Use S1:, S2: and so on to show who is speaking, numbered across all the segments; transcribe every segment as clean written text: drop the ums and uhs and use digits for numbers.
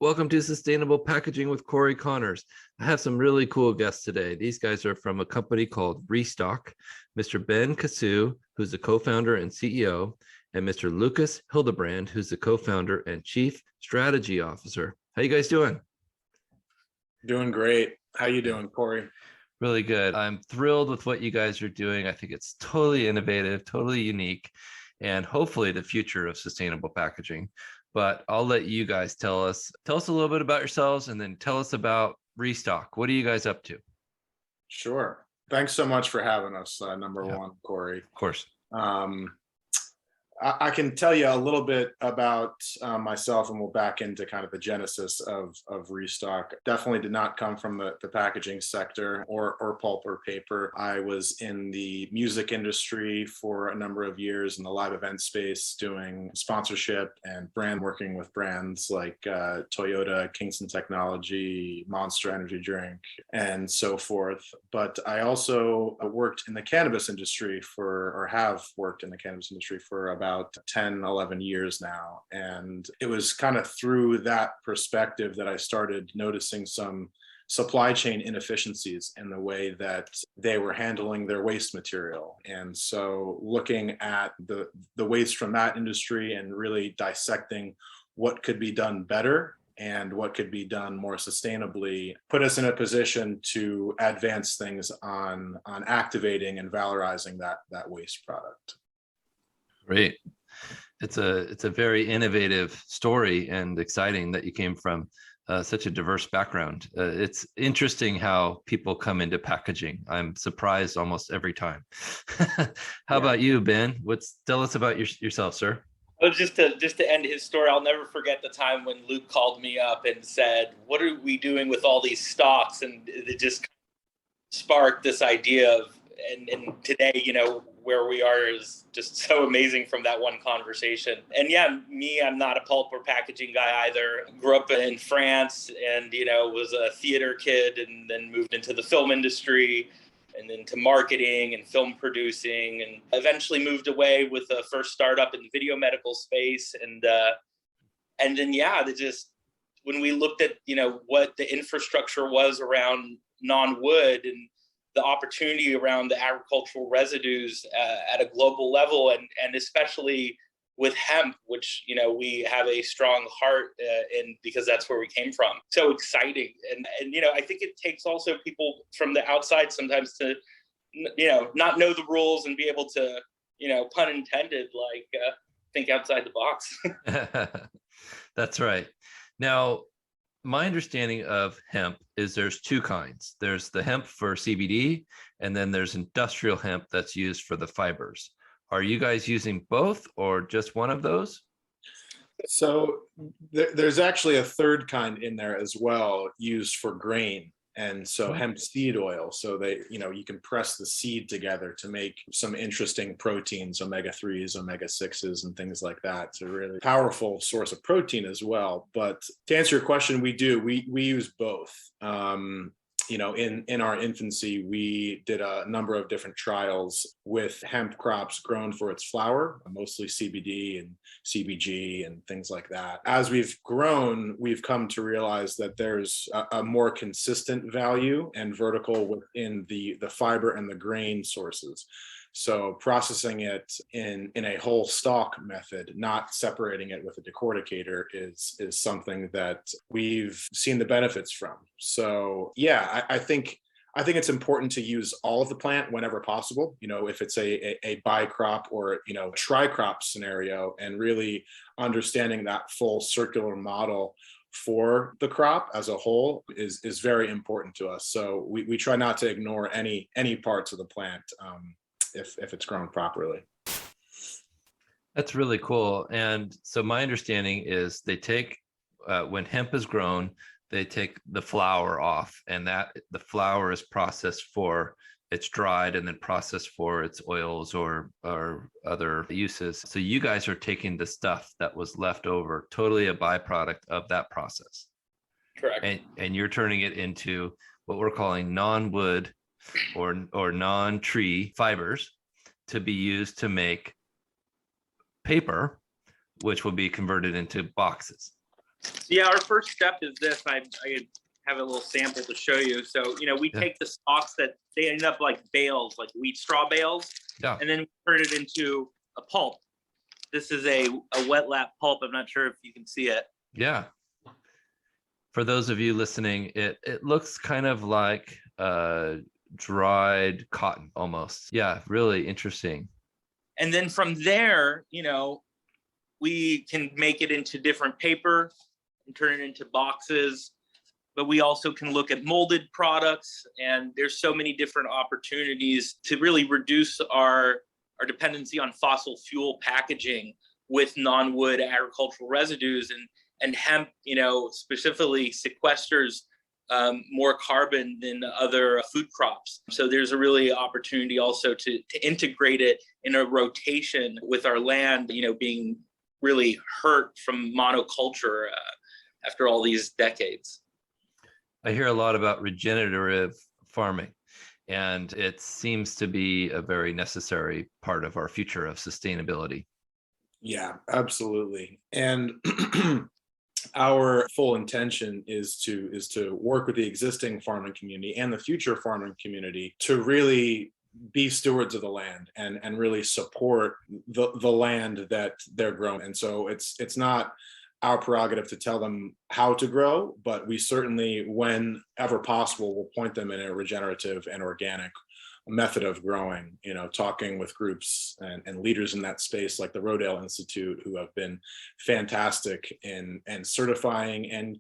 S1: Welcome to Sustainable Packaging with Corey Connors. I have some really cool guests today. These guys are from a company called Restalk, Mr. Ben Cassou, who's the co-founder and CEO, and Mr. Lucas Hildebrand, who's the co-founder and chief strategy officer. How you guys doing?
S2: Doing great. How you doing, Corey?
S1: Really good. I'm thrilled with what you guys are doing. I think it's totally innovative, totally unique, and hopefully the future of sustainable packaging. But I'll let you guys tell us a little bit about yourselves and then tell us about Restock. What are you guys up to?
S2: Sure. Thanks so much for having us, number one, Corey.
S1: Of course.
S2: I can tell you a little bit about myself, and we'll back into kind of the genesis of Restock. Definitely did not come from the packaging sector or pulp or paper. I was in the music industry for a number of years in the live event space, doing sponsorship and brand working with brands like Toyota, Kingston Technology, Monster Energy Drink, and so forth. But I also worked in the cannabis industry have worked in the cannabis industry for about 10, 11 years now. And it was kind of through that perspective that I started noticing some supply chain inefficiencies in the way that they were handling their waste material. And so looking at the waste from that industry and really dissecting what could be done better and what could be done more sustainably put us in a position to advance things on activating and valorizing that waste product.
S1: Great. It's a very innovative story and exciting that you came from such a diverse background. It's interesting how people come into packaging. I'm surprised almost every time. How about you, Ben? Tell us about yourself, sir.
S3: Well, just to end his story, I'll never forget the time when Luke called me up and said, "What are we doing with all these stocks?" And it just sparked this idea of, and today, where we are is just so amazing from that one conversation. And yeah, I'm not a pulp or packaging guy either. Grew up in France and, was a theater kid and then moved into the film industry and into marketing and film producing, and eventually moved away with the first startup in the video medical space. And then, when we looked at, what the infrastructure was around non-wood and the opportunity around the agricultural residues at a global level, and especially with hemp, which, we have a strong heart in because that's where we came from. So exciting. And I think it takes also people from the outside sometimes to, not know the rules and be able to, pun intended, think outside the box.
S1: That's right. Now, my understanding of hemp is there's two kinds. There's the hemp for CBD, and then there's industrial hemp that's used for the fibers. Are you guys using both or just one of those?
S2: So there's actually a third kind in there as well, used for grain. And so hemp seed oil. So you can press the seed together to make some interesting proteins, omega-3s, omega-6s, and things like that. It's a really powerful source of protein as well. But to answer your question, we use both. In our infancy, we did a number of different trials with hemp crops grown for its flower, mostly CBD and CBG and things like that. As we've grown, we've come to realize that there's a more consistent value and vertical within the fiber and the grain sources. So processing it in a whole stalk method, not separating it with a decorticator, is something that we've seen the benefits from. So yeah, I think it's important to use all of the plant whenever possible, if it's a bi-crop or, tri-crop scenario, and really understanding that full circular model for the crop as a whole is very important to us. So we try not to ignore any parts of the plant if it's grown properly.
S1: That's really cool. And so my understanding is they take, when hemp is grown, they take the flower off, and that the flower is processed it's dried and then processed for its oils or other uses. So you guys are taking the stuff that was left over, totally a byproduct of that process.
S3: Correct.
S1: And you're turning it into what we're calling non-wood or non-tree fibers to be used to make paper, which will be converted into boxes.
S3: Yeah, our first step is this. I have a little sample to show you. So, we take the stalks that they end up like bales, like wheat straw bales, and then we turn it into a pulp. This is a wet lap pulp. I'm not sure if you can see it.
S1: Yeah. For those of you listening, it looks kind of like dried cotton almost. Yeah, really interesting.
S3: And then from there, we can make it into different paper and turn it into boxes. But we also can look at molded products, and there's so many different opportunities to really reduce our dependency on fossil fuel packaging with non-wood agricultural residues. And hemp, specifically sequesters more carbon than other food crops. So there's a really opportunity also to integrate it in a rotation with our land, being really hurt from monoculture after all these decades.
S1: I hear a lot about regenerative farming, and it seems to be a very necessary part of our future of sustainability.
S2: Yeah, absolutely. And our full intention is to work with the existing farming community and the future farming community to really be stewards of the land and really support the land that they're growing. And so it's not our prerogative to tell them how to grow, but we certainly, whenever possible, will point them in a regenerative and organic method of growing, talking with groups and leaders in that space like the Rodale Institute, who have been fantastic in certifying and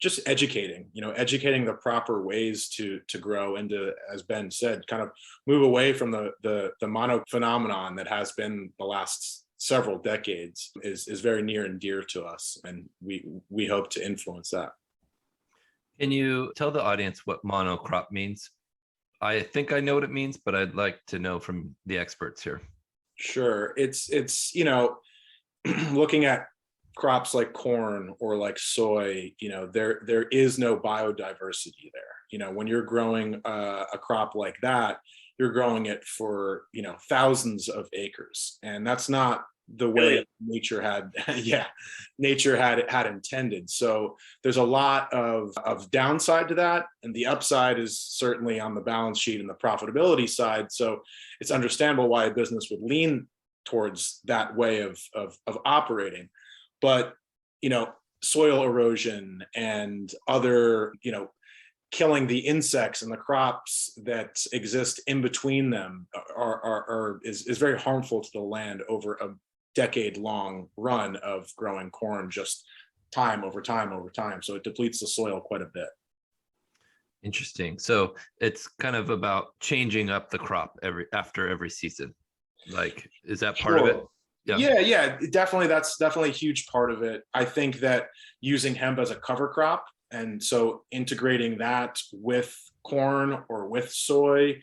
S2: just educating the proper ways to grow and to, as Ben said, kind of move away from the mono phenomenon that has been the last several decades is very near and dear to us, and we hope to influence that.
S1: Can you tell the audience what monocrop means? I think I know what it means, but I'd like to know from the experts here. Sure.
S2: It's looking at crops like corn or like soy, there is no biodiversity there. When you're growing a crop like that, you're growing it for, thousands of acres. And that's not the way nature had intended. So there's a lot of downside to that. And the upside is certainly on the balance sheet and the profitability side. So it's understandable why a business would lean towards that way of operating. But, soil erosion and other, killing the insects and the crops that exist in between them is very harmful to the land over a decade-long run of growing corn, just time over time over time. So it depletes the soil quite a bit.
S1: Interesting. So it's kind of about changing up the crop after every season. Like, is that part of it?
S2: Yeah, definitely. That's definitely a huge part of it. I think that using hemp as a cover crop, and so integrating that with corn or with soy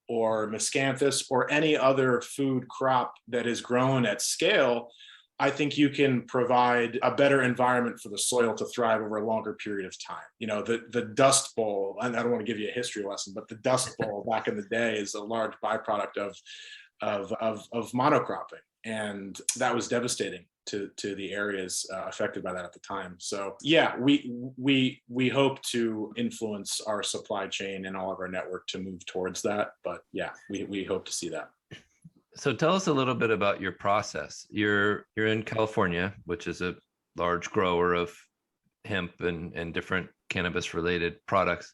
S2: or miscanthus or any other food crop that is grown at scale, I think you can provide a better environment for the soil to thrive over a longer period of time. The Dust Bowl, and I don't want to give you a history lesson, but the Dust Bowl back in the day is a large byproduct of monocropping. And that was devastating to the areas affected by that at the time. So yeah, we hope to influence our supply chain and all of our network to move towards that. But yeah, we hope to see that.
S1: So tell us a little bit about your process. You're in California, which is a large grower of hemp and different cannabis related products.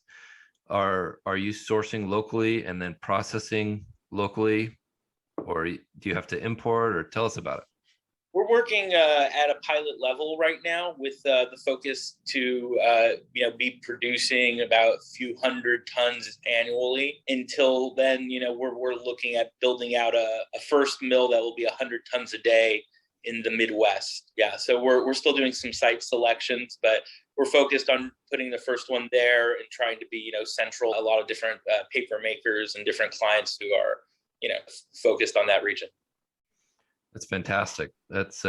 S1: Are you sourcing locally and then processing locally, or do you have to import, or tell us about it?
S3: We're working at a pilot level right now with the focus to be producing about a few hundred tons annually. Until then, we're looking at building out a first mill that will be 100 tons a day in the Midwest. Yeah, so we're still doing some site selections, but we're focused on putting the first one there and trying to be central. A lot of different paper makers and different clients who are focused on that region.
S1: That's fantastic. That's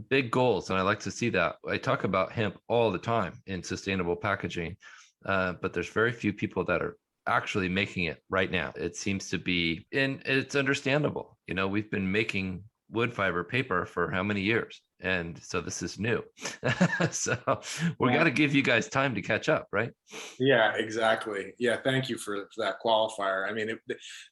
S1: big goals, and I like to see that. I talk about hemp all the time in sustainable packaging, but there's very few people that are actually making it right now. It seems to be, and it's understandable. We've been making wood fiber paper for how many years, And so this is new. So we got to give you guys time to catch up, right?
S2: Yeah, exactly. Yeah, thank you for that qualifier. I mean,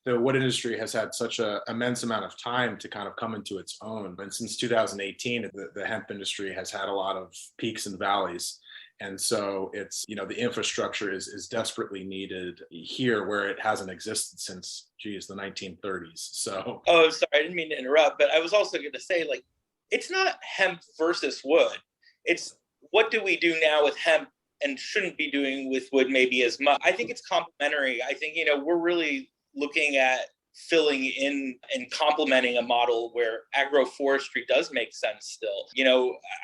S2: the wood industry has had such an immense amount of time to kind of come into its own. And since 2018, the hemp industry has had a lot of peaks and valleys. And so it's, the infrastructure is desperately needed here where it hasn't existed since, the 1930s. So.
S3: Oh, sorry, I didn't mean to interrupt, but I was also going to say, like, it's not hemp versus wood. It's what do we do now with hemp and shouldn't be doing with wood maybe as much. I think it's complementary. I think, we're really looking at filling in and complementing a model where agroforestry does make sense still.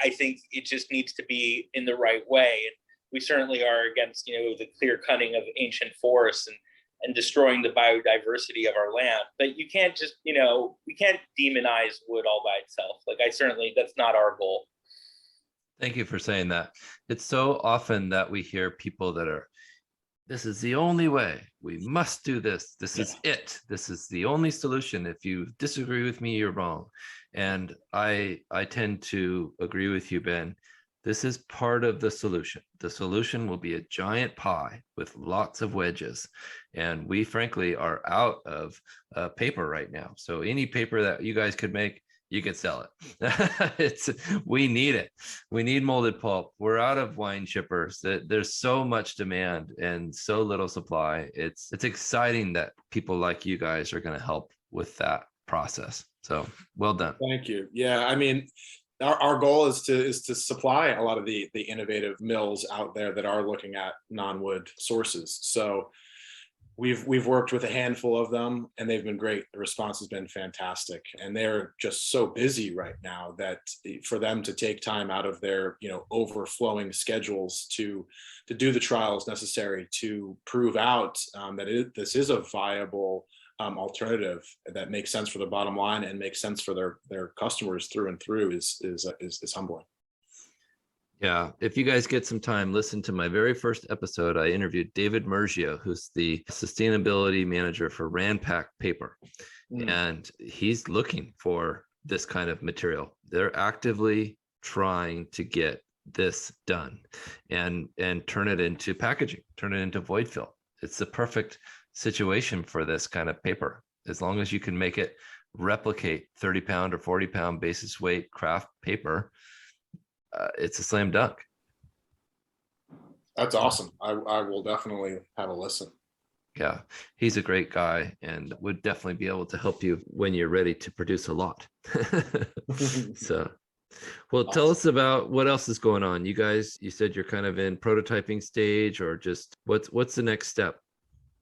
S3: I think it just needs to be in the right way. And we certainly are against, the clear cutting of ancient forests and destroying the biodiversity of our land. But you can't just, we can't demonize wood all by itself. Like that's not our goal.
S1: Thank you for saying that. It's so often that we hear people that are, this is the only way. We must do this. This is it. This is the only solution. If you disagree with me, you're wrong. And I tend to agree with you, Ben. This is part of the solution. The solution will be a giant pie with lots of wedges. And we frankly are out of paper right now. So any paper that you guys could make, you could sell it. We need it. We need molded pulp. We're out of wine chippers. There's so much demand and so little supply. It's exciting that people like you guys are going to help with that process. So well done.
S2: Thank you. Yeah, I mean, our goal is to supply a lot of the innovative mills out there that are looking at non-wood sources. So we've worked with a handful of them and they've been great. The response has been fantastic. And they're just so busy right now that for them to take time out of their, overflowing schedules to do the trials necessary to prove out that this is a viable alternative that makes sense for the bottom line and makes sense for their customers through and through is humbling.
S1: Yeah, if you guys get some time, listen to my very first episode. I interviewed David Mergio, who's the sustainability manager for Ranpak Paper. And he's looking for this kind of material. They're actively trying to get this done and turn it into packaging, turn it into void fill. It's the perfect situation for this kind of paper. As long as you can make it replicate 30-pound or 40-pound basis weight craft paper, it's a slam dunk.
S2: That's awesome. I will definitely have a listen.
S1: Yeah, he's a great guy and would definitely be able to help you when you're ready to produce a lot. So, well, awesome. Tell us about what else is going on. You guys, you said you're kind of in prototyping stage, or just what's the next step?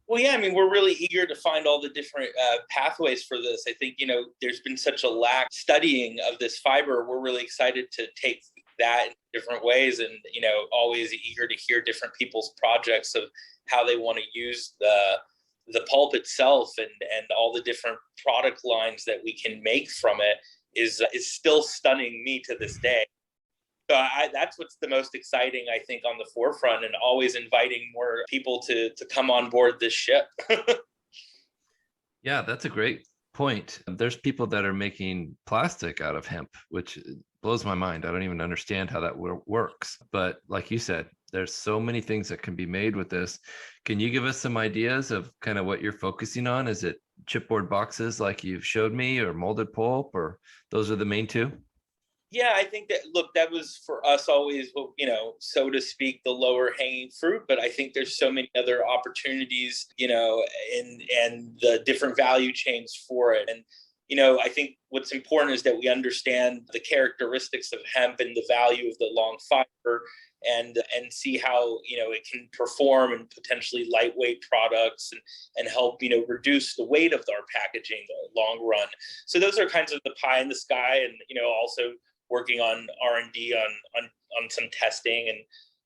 S3: Well, yeah, I mean, we're really eager to find all the different pathways for this. I think, there's been such a lack studying of this fiber. We're really excited to take that in different ways and, always eager to hear different people's projects of how they want to use the pulp itself and all the different product lines that we can make from it is still stunning me to this day. So that's what's the most exciting, I think, on the forefront, and always inviting more people to come on board this ship.
S1: Yeah, that's a great point. There's people that are making plastic out of hemp, which blows my mind. I don't even understand how that works. But like you said, there's so many things that can be made with this. Can you give us some ideas of kind of what you're focusing on? Is it chipboard boxes like you've showed me, or molded pulp, or those are the main two?
S3: Yeah, I think that was for us always, so to speak, the lower hanging fruit. But I think there's so many other opportunities, and the different value chains for it. And, I think what's important is that we understand the characteristics of hemp and the value of the long fiber and see how, it can perform in potentially lightweight products and help, reduce the weight of our packaging in the long run. So those are kinds of the pie in the sky, and, also working on R&D on some testing and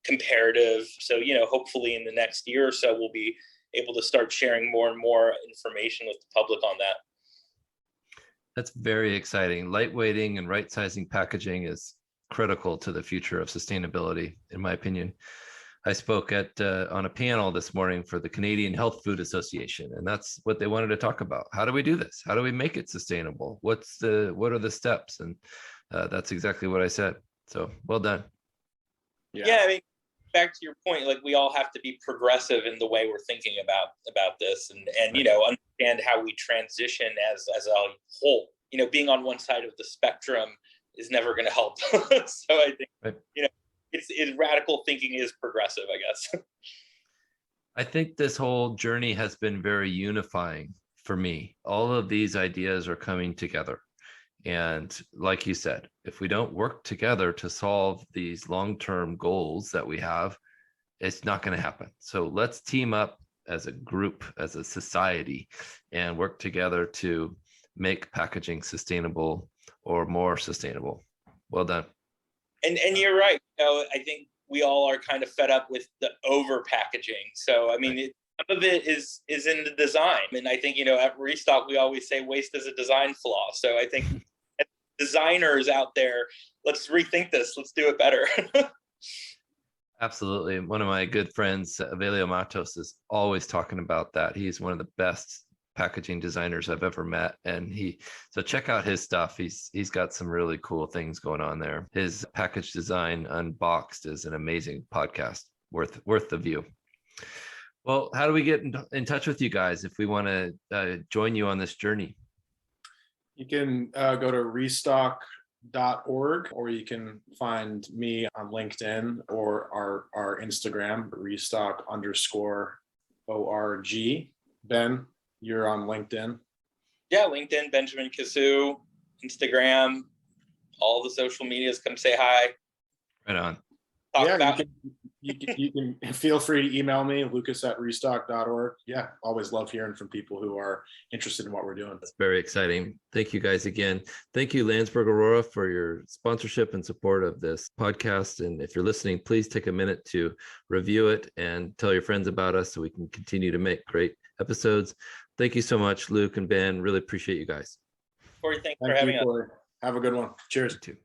S3: comparative. So, hopefully in the next year or so, we'll be able to start sharing more and more information with the public on that.
S1: That's very exciting. Lightweighting and right sizing packaging is critical to the future of sustainability, in my opinion. I spoke on a panel this morning for the Canadian Health Food Association, and that's what they wanted to talk about. How do we do this? How do we make it sustainable? What are the steps? And That's exactly what I said. So well done.
S3: Yeah, I mean, back to your point, like we all have to be progressive in the way we're thinking about this, and understand how we transition as a whole. Being on one side of the spectrum is never going to help. So I think it's radical thinking is progressive, I guess.
S1: I think this whole journey has been very unifying for me. All of these ideas are coming together. And like you said, if we don't work together to solve these long-term goals that we have, it's not going to happen. So let's team up as a group, as a society, and work together to make packaging sustainable or more sustainable. Well done.
S3: And you're right. I think we all are kind of fed up with the over packaging. So I mean, some of it is in the design, and I think at Restalk we always say waste is a design flaw. So I think designers out there, let's rethink this. Let's do it better.
S1: Absolutely. One of my good friends, Avelio Matos, is always talking about that. He's one of the best packaging designers I've ever met. And so check out his stuff. He's got some really cool things going on there. His Package Design Unboxed is an amazing podcast, worth the view. Well, how do we get in touch with you guys if we want to join you on this journey?
S2: You can go to restock.org, or you can find me on LinkedIn or our Instagram, restock_org. Ben, you're on LinkedIn.
S3: Yeah, LinkedIn, Benjamin Cassou, Instagram, all the social medias. Come say hi.
S1: Right on.
S2: You can feel free to email me, lucas@restock.org. Yeah, always love hearing from people who are interested in what we're doing.
S1: That's very exciting. Thank you guys again. Thank you, Landsberg Aurora, for your sponsorship and support of this podcast. And if you're listening, please take a minute to review it and tell your friends about us so we can continue to make great episodes. Thank you so much, Luke and Ben. Really appreciate you guys.
S3: Corey, thanks for having us.
S2: Corey. Have a good one. Cheers.
S1: You too.